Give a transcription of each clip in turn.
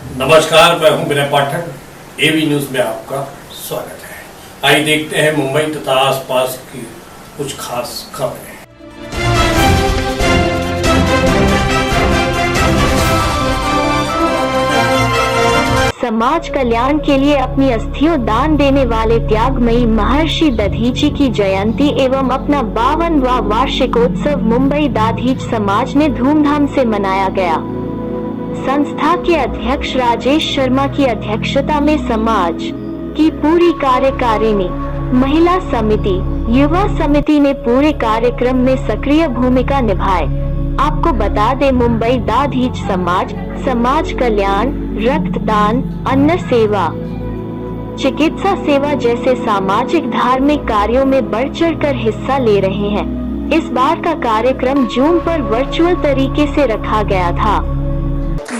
नमस्कार, मैं हूं विनय पाठक। एवी न्यूज में आपका स्वागत है। आइए देखते हैं मुंबई तथा आसपास की कुछ खास खबरें। समाज कल्याण के लिए अपनी अस्थियों दान देने वाले त्यागमयी महर्षि दधीची की जयंती एवं अपना 52वां वार्षिकोत्सव मुंबई दाधीच समाज ने धूमधाम से मनाया गया। संस्था के अध्यक्ष राजेश शर्मा की अध्यक्षता में समाज की पूरी कार्यकारिणी, महिला समिति, युवा समिति ने पूरे कार्यक्रम में सक्रिय भूमिका निभाई। आपको बता दें, मुंबई दाधीच समाज कल्याण, रक्तदान, अन्न सेवा, चिकित्सा सेवा जैसे सामाजिक धार्मिक कार्यों में बढ़ चढ़कर हिस्सा ले रहे हैं। इस बार का कार्यक्रम जूम पर वर्चुअल तरीके से रखा गया था।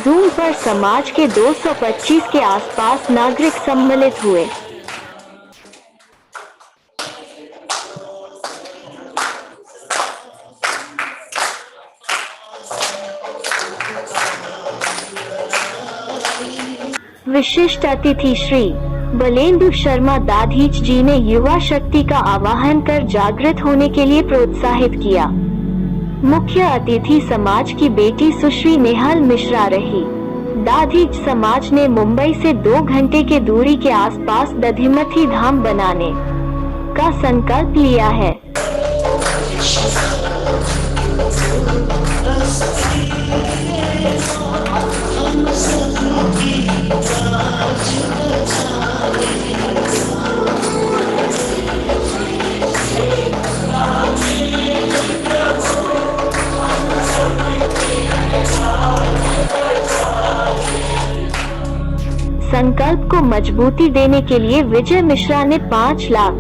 जूम पर समाज के 225 के आसपास नागरिक सम्मिलित हुए। विशिष्ट अतिथि श्री बलेंदु शर्मा दाधीच जी ने युवा शक्ति का आवाहन कर जागृत होने के लिए प्रोत्साहित किया। मुख्य अतिथि समाज की बेटी सुश्री नेहल मिश्रा रही। दाधीच समाज ने मुंबई से 2 घंटे के दूरी के आसपास दधिमथी धाम बनाने का संकल्प लिया है। संकल्प को मजबूती देने के लिए विजय मिश्रा ने 5 लाख,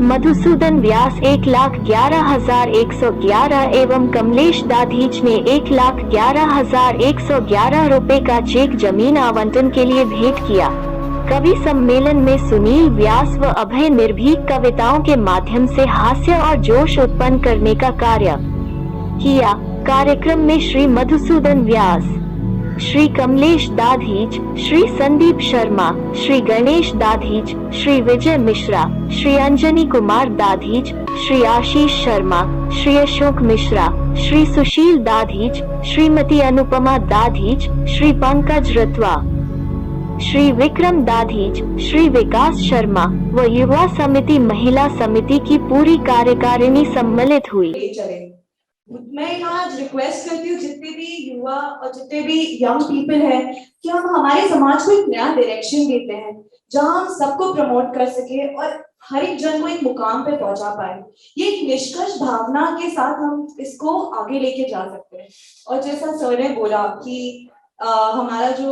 मधुसूदन व्यास 1,11,111 एवं कमलेश दाधीच ने 1,11,111 रुपए का चेक जमीन आवंटन के लिए भेंट किया। कवि सम्मेलन में सुनील व्यास व अभय निर्भीक कविताओं के माध्यम से हास्य और जोश उत्पन्न करने का कार्य किया। कार्यक्रम में श्री मधुसूदन व्यास, श्री कमलेश दाधीच, श्री संदीप शर्मा, श्री गणेश दाधीच, श्री विजय मिश्रा, श्री अंजनी कुमार दाधीच, श्री आशीष शर्मा, श्री अशोक मिश्रा, श्री सुशील दाधीच, श्रीमती अनुपमा दाधीच, श्री पंकज रतवा, श्री विक्रम दाधीच, श्री विकास शर्मा व युवा समिति महिला समिति की पूरी कार्यकारिणी सम्मिलित हुई। मैं यहाँ आज रिक्वेस्ट करती हूँ जितने भी युवा और जितने भी यंग पीपल हैं कि हम हमारे समाज को एक नया डायरेक्शन देते हैं जहाँ हम सबको प्रमोट कर सके और हर एक जन को एक मुकाम पे पहुंचा पाए। ये एक निष्कर्ष भावना के साथ हम इसको आगे लेके जा सकते हैं। और जैसा सर ने बोला कि हमारा जो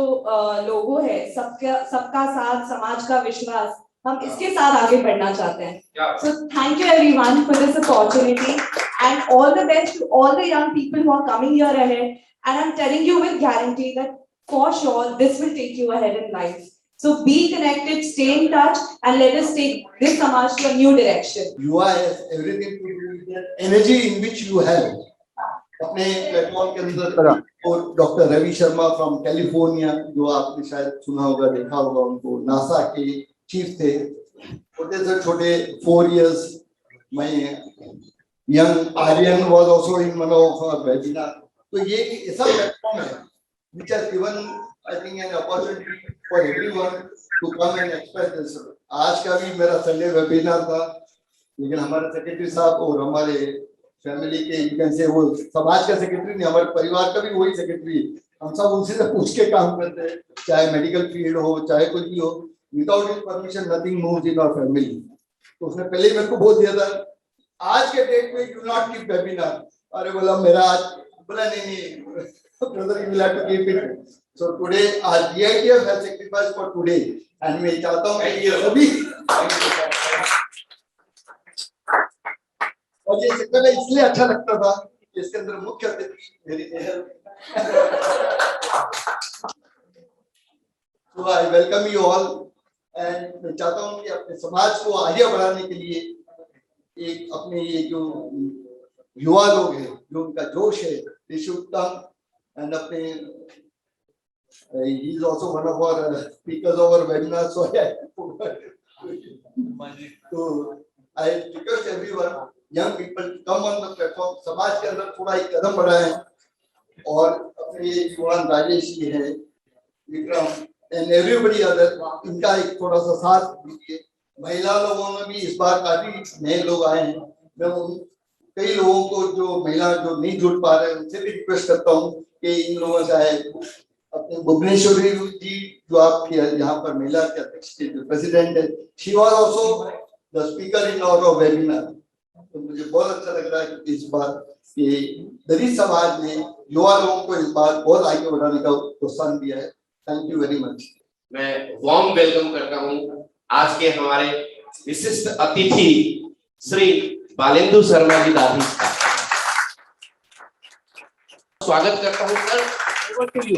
लोगो है सबका साथ समाज का विश्वास, हम इसके साथ आगे बढ़ना चाहते हैं। So thank you everyone for this opportunity and all the best to all the young people who are coming here ahead, and I'm telling you with guarantee that for sure this will take you ahead in life. So be connected, stay in touch and let us take this Samaj to a new direction. युवा has everything to do with the energy in which you have. अपने platform के अंदर और doctor Ravi Sharma from California, जो आपने शायद सुना होगा, देखा होगा, उनको नासा के चीफ थे। छोटे से छोटे 4 years मैं young Aryan was also in one of our webinar. तो ये ऐसा प्लेटफॉर्म है which has given I think an opportunity for everyone to come and express this. आज का भी मेरा संडे वेबिनार था, लेकिन हमारे सेक्रेटरी साहब और हमारे फैमिली के यू कैन से वो समाज का सेक्रेटरी नहीं, हमारे परिवार का भी वही सेक्रेटरी, हम सब उनसे से पूछ के काम करते हैं, चाहे मेडिकल फील्ड हो चाहे कुछ भी हो। Without his permission nothing moves in our family. तो उसने पहले ही मेरे को बोल दिया था आज के डेट में यू नॉट कीप वेबिनार। अरे बोला मेरा आज, बोला नहीं brother you will have to keep it. So today आज DITF has sacrificed for today and मैं चाहता हूं कि सभी, और ये सेक्शन इसलिए अच्छा लगता था कि इसके अंदर मुख्य अतिथि मेरी Nehal. So I welcome you all and मैं चाहता हूँ कि अपने समाज को आगे बढ़ाने के लिए एक अपने ये जो युवा लोग हैं, जो उनका जोश है, they should come and अपने He is also one of our speakers of our webinar, so I request everyone, young people, to come on the platform. समाज के अंदर थोड़ा एक कदम बढ़ाएं और अपने युवान राजेश जी है, विक्रम and everybody other, इनका एक थोड़ा सा साथ दीजिए। महिला लोगों में भी इस बार काफी नए लोग आए हैं। मैं उन कई लोगों को जो महिला जो नहीं जुड़ पा रहे हैं उनसे भी रिक्वेस्ट करता हूँ कि इन लोगों से आए। अपने भुवनेश्वरी जी जो आपके यहाँ पर महिला के अध्यक्ष के जो प्रेसिडेंट है, she was also the speaker in our webinar. तो मुझे बहुत अच्छा लग रहा है कि इस बार ये दलित समाज ने युवा लोगों को इस बार बहुत आगे बढ़ाने का प्रोत्साहन दिया है। Thank you very much. मैं वार्म वेलकम करता हूँ आज के हमारे विशिष्ट अतिथि श्री बालेंदु शर्मा जी दादी का स्वागत करता हूँ सर। Over to you.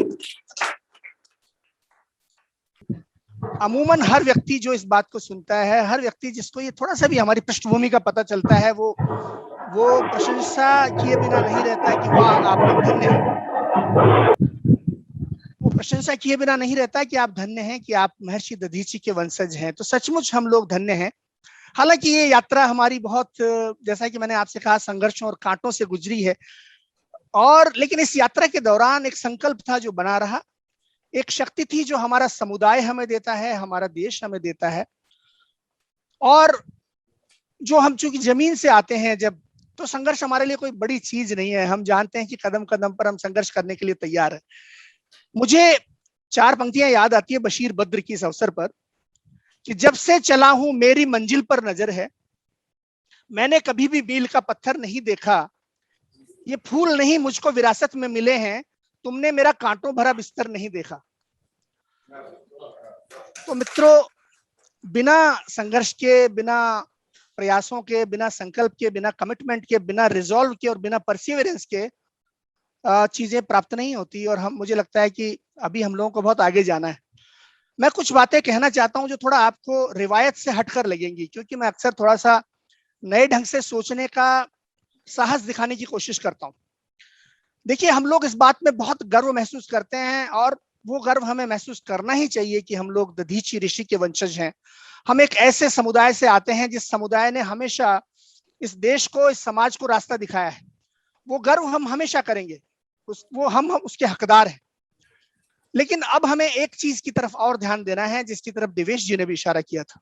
अमूमन हर व्यक्ति जो इस बात को सुनता है, हर व्यक्ति जिसको ये थोड़ा सा भी हमारी पृष्ठभूमि का पता चलता है, वो प्रशंसा किए बिना नहीं रहता है कि वाह आप लोग धन्य हैं। वो प्रशंसा किए बिना नहीं रहता कि आप धन्य हैं, कि आप महर्षि दधीची के वंशज हैं। तो सचमुच हम लोग धन्य हैं। हालांकि ये यात्रा हमारी बहुत, जैसा कि मैंने आपसे कहा, संघर्षों और कांटों से गुजरी है, और लेकिन इस यात्रा के दौरान एक संकल्प था जो बना रहा, एक शक्ति थी जो हमारा समुदाय हमें देता है, हमारा देश हमें देता है। और जो हम चूंकि जमीन से आते हैं, जब तो संघर्ष हमारे लिए कोई बड़ी चीज नहीं है। हम जानते हैं कि कदम कदम पर हम संघर्ष करने के लिए तैयार हैं। मुझे 4 पंक्तियां याद आती है बशीर बद्र की इस अवसर पर कि जब से चला हूं मेरी मंजिल पर नजर है, मैंने कभी भी मील का पत्थर नहीं देखा, ये फूल नहीं मुझको विरासत में मिले हैं, तुमने मेरा कांटों भरा बिस्तर नहीं देखा। तो मित्रों, बिना संघर्ष के, बिना प्रयासों के, बिना संकल्प के, बिना कमिटमेंट के, बिना रिजॉल्व के और बिना परसिवरेंस के चीजें प्राप्त नहीं होती। और मुझे लगता है कि अभी हम लोगों को बहुत आगे जाना है। मैं कुछ बातें कहना चाहता हूं जो थोड़ा आपको रिवायत से हटकर लगेंगी, क्योंकि मैं अक्सर थोड़ा सा नए ढंग से सोचने का साहस दिखाने की कोशिश करता हूं। देखिए, हम लोग इस बात में बहुत गर्व महसूस करते हैं, और वो गर्व हमें महसूस करना ही चाहिए कि हम लोग दधीची ऋषि के वंशज हैं। हम एक ऐसे समुदाय से आते हैं जिस समुदाय ने हमेशा इस देश को, इस समाज को रास्ता दिखाया है। वो गर्व हम हमेशा करेंगे, हम उसके हकदार हैं। लेकिन अब हमें एक चीज की तरफ और ध्यान देना है, जिसकी तरफ देवेश जी ने भी इशारा किया था,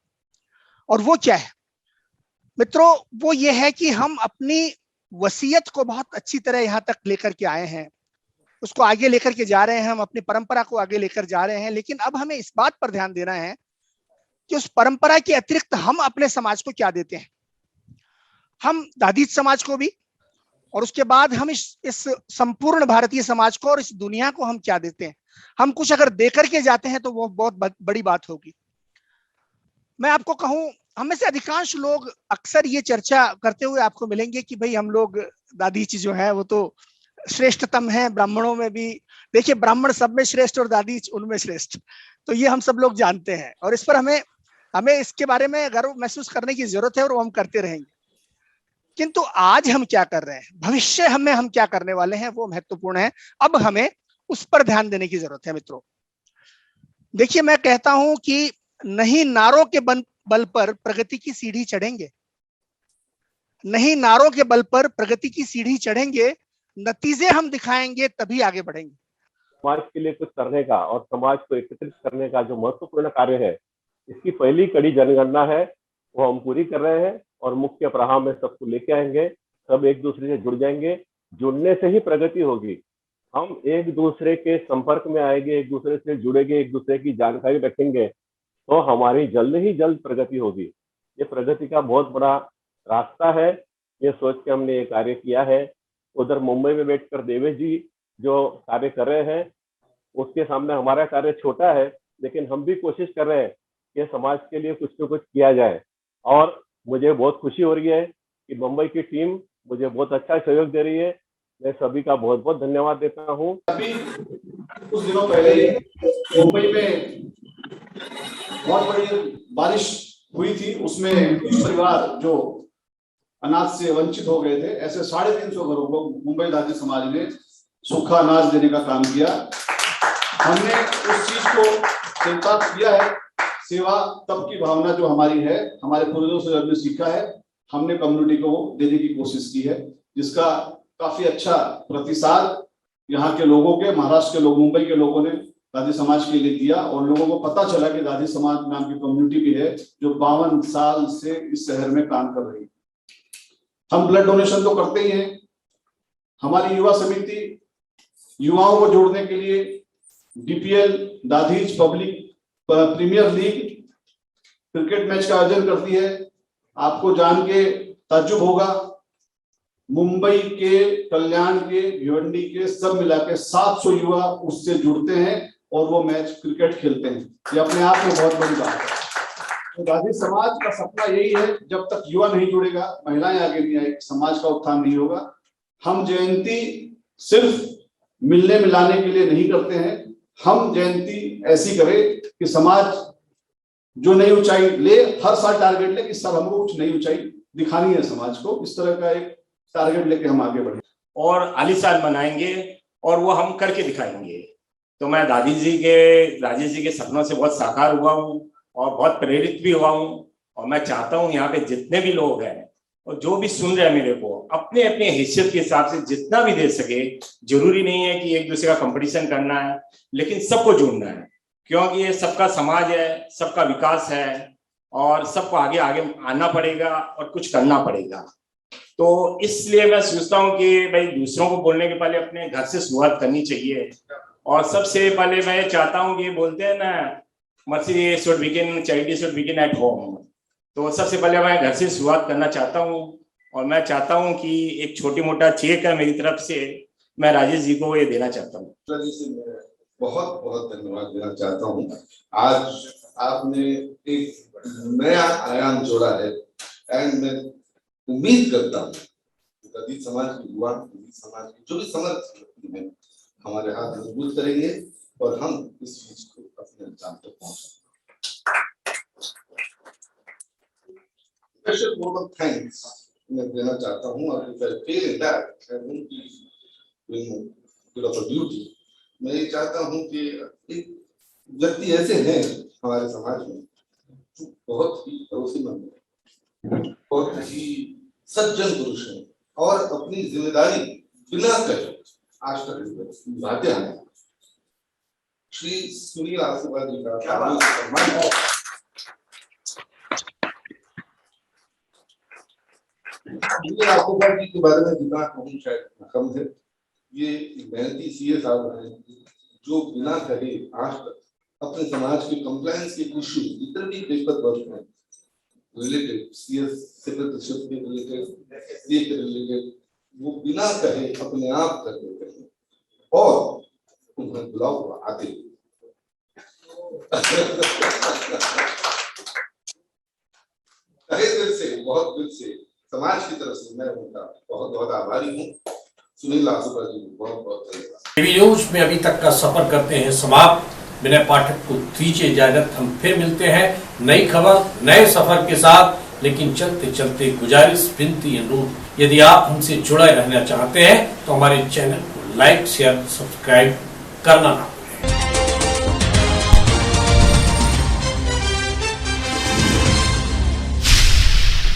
और वो क्या है मित्रों? वो ये है कि हम अपनी वसीयत को बहुत अच्छी तरह यहाँ तक लेकर के आए हैं, उसको आगे लेकर के जा रहे हैं, हम अपनी परंपरा को आगे लेकर जा रहे हैं। लेकिन अब हमें इस बात पर ध्यान देना है कि उस परंपरा के अतिरिक्त हम अपने समाज को क्या देते हैं। हम दादीच समाज को भी, और उसके बाद हम इस संपूर्ण भारतीय समाज को और इस दुनिया को हम क्या देते हैं। हम कुछ अगर देकर के जाते हैं तो वो बहुत बड़ी बात होगी। मैं आपको कहूं, हम में से अधिकांश लोग अक्सर ये चर्चा करते हुए आपको मिलेंगे कि भाई हम लोग दादीची जो है वो तो श्रेष्ठतम है, ब्राह्मणों में भी। देखिए, ब्राह्मण सब में श्रेष्ठ और दादीच उनमें श्रेष्ठ, तो ये हम सब लोग जानते हैं, और इस पर हमें इसके बारे में गर्व महसूस करने की जरूरत है, और वो हम करते रहेंगे। किंतु आज हम क्या कर रहे हैं, भविष्य में हम क्या करने वाले हैं, वो महत्वपूर्ण है। अब हमें उस पर ध्यान देने की जरूरत है मित्रों। देखिए, मैं कहता हूं कि नहीं नारों के बल पर प्रगति की सीढ़ी चढ़ेंगे, नहीं नारों के बल पर प्रगति की सीढ़ी चढ़ेंगे, नतीजे हम दिखाएंगे तभी आगे बढ़ेंगे। समाज के लिए कुछ करने का और समाज को एकत्रित करने का जो महत्वपूर्ण कार्य है, इसकी पहली कड़ी जनगणना है, वो हम पूरी कर रहे हैं, और मुख्य प्रवाह में सबको लेके आएंगे। सब एक दूसरे से जुड़ जाएंगे, जुड़ने से ही प्रगति होगी। हम एक दूसरे के संपर्क में आएंगे, एक दूसरे से जुड़ेंगे, एक दूसरे की जानकारी रखेंगे, तो हमारी जल्द ही जल्द प्रगति होगी। ये प्रगति का बहुत बड़ा रास्ता है, ये सोच के हमने ये कार्य किया है। उधर मुंबई में बैठकर देवेश जी जो कार्य कर रहे हैं, उसके सामने हमारा कार्य छोटा है, लेकिन हम भी कोशिश कर रहे हैं कि समाज के लिए कुछ न कुछ किया जाए। और मुझे बहुत खुशी हो रही है कि मुंबई की टीम मुझे बहुत अच्छा सहयोग दे रही है। मैं सभी का बहुत बहुत धन्यवाद देता हूँ। अभी कुछ दिनों पहले मुंबई में बहुत बड़ी बारिश हुई थी, उसमें कुछ परिवार जो अनाज से वंचित हो गए थे, ऐसे 350 घरों को मुंबई दादी समाज ने सूखा अनाज देने का काम किया। हमने उस चीज को चरितार्थ किया है। सेवा तब की भावना जो हमारी है, हमारे पूर्वजों से हमने सीखा है, हमने कम्युनिटी को देने की कोशिश की है, जिसका काफी अच्छा प्रतिसाद यहाँ के लोगों के, महाराष्ट्र के लोग, मुंबई के लोगों ने दादी समाज के लिए दिया। और लोगों को पता चला कि दादी समाज नाम की कम्युनिटी भी है जो 52 साल से इस शहर में काम कर रही है। हम ब्लड डोनेशन तो करते ही हैं। हमारी युवा समिति युवाओं को जोड़ने के लिए DPL Dadhich public premier league cricket match का आयोजन करती है। आपको जान के ताज्जुब होगा, मुंबई के, कल्याण के, भिवंडी के सब मिला के 700 युवा उससे जुड़ते हैं और वो मैच क्रिकेट खेलते हैं। ये अपने आप में बहुत बड़ी बात है। तो दादी समाज का सपना यही है, जब तक युवा नहीं जुड़ेगा, महिलाएं आगे नहीं आएगी, समाज का उत्थान नहीं होगा। हम जयंती सिर्फ मिलने मिलाने के लिए नहीं करते हैं, हम जयंती ऐसी करें कि समाज जो नई ऊंचाई ले, हर साल टारगेट ले कि सब हमको कुछ नई ऊंचाई दिखानी है समाज को। इस तरह का एक टारगेट लेके हम आगे बढ़े और आलीशान बनाएंगे और वो हम करके दिखाएंगे। तो मैं राजेश जी के सपनों से बहुत साकार हुआ हूँ और बहुत प्रेरित भी हुआ हूँ। और मैं चाहता हूँ यहाँ पे जितने भी लोग हैं और जो भी सुन रहे हैं मेरे को, अपने अपने हैसियत के हिसाब से जितना भी दे सके, जरूरी नहीं है कि एक दूसरे का कंपटीशन करना है, लेकिन सबको जोड़ना है, क्योंकि ये सबका समाज है, सबका विकास है और सबको आगे आगे आना पड़ेगा और कुछ करना पड़ेगा। तो इसलिए मैं सोचता हूँ कि भाई दूसरों को बोलने के पहले अपने घर से शुरुआत करनी चाहिए। और सबसे पहले मैं चाहता हूँ कि बोलते हैं ना, mercy should begin, charity should begin at home. तो सबसे पहले मैं घर से शुरुआत करना चाहता हूँ और मैं चाहता हूँ कि एक छोटी मोटा चेक है मेरी तरफ से, मैं राजेश जी को ये देना चाहता हूँ। बहुत बहुत धन्यवाद देना चाहता हूँ। आज आपने एक नया आयाम जोड़ा है एंड मैं उम्मीद करता हूँ दलित समाज के युवा, दलित समाज के जो भी समर्थ हैं, हमारे हाथ मजबूत करेंगे और हम इस चीज को अपने अंजाम तक पहुंचाएंगे। स्पेशल वोट ऑफ थैंक्स मैं देना चाहता हूँ और ड्यूटी मैं ये चाहता हूँ कि एक व्यक्ति ऐसे हैं हमारे समाज में जो बहुत ही भरोसेमंद है, बहुत ही सज्जन पुरुष है और अपनी जिम्मेदारी बिना कहे आज तक निभाते हैं। श्री सुनील आशीर्वाद जी का सम्मान है। आशीर्वाद जी के बारे में जितना कहूँ शायद कम है। ये मेहनती सीए साहब हैं जो बिना कहे आज तक अपने समाज के कंप्लायंस के इश्यू जितने भी पेपर वर्क हैं रिलेटेड, सीएस सेक्रेटरीशिप के रिलेटेड, सीए के रिलेटेड, वो बिना कहे अपने आप कर देते हैं और उन्हें बुलाओ आते दिल से, बहुत दिल से समाज की तरफ से मैं उनका बहुत बहुत आभारी हूँ। सुनील आसूबा जी बहुत बहुत धन्यवाद। टीवी न्यूज में अभी तक का सफर करते हैं समाप्त। विनय पाठक को दीजिए इजाजत, हम फिर मिलते हैं नई खबर नए सफर के साथ। लेकिन चलते चलते गुजारिश, विनती, अनुरोध, यदि आप हमसे जुड़े रहना चाहते हैं तो हमारे चैनल को लाइक, शेयर, सब्सक्राइब करना ना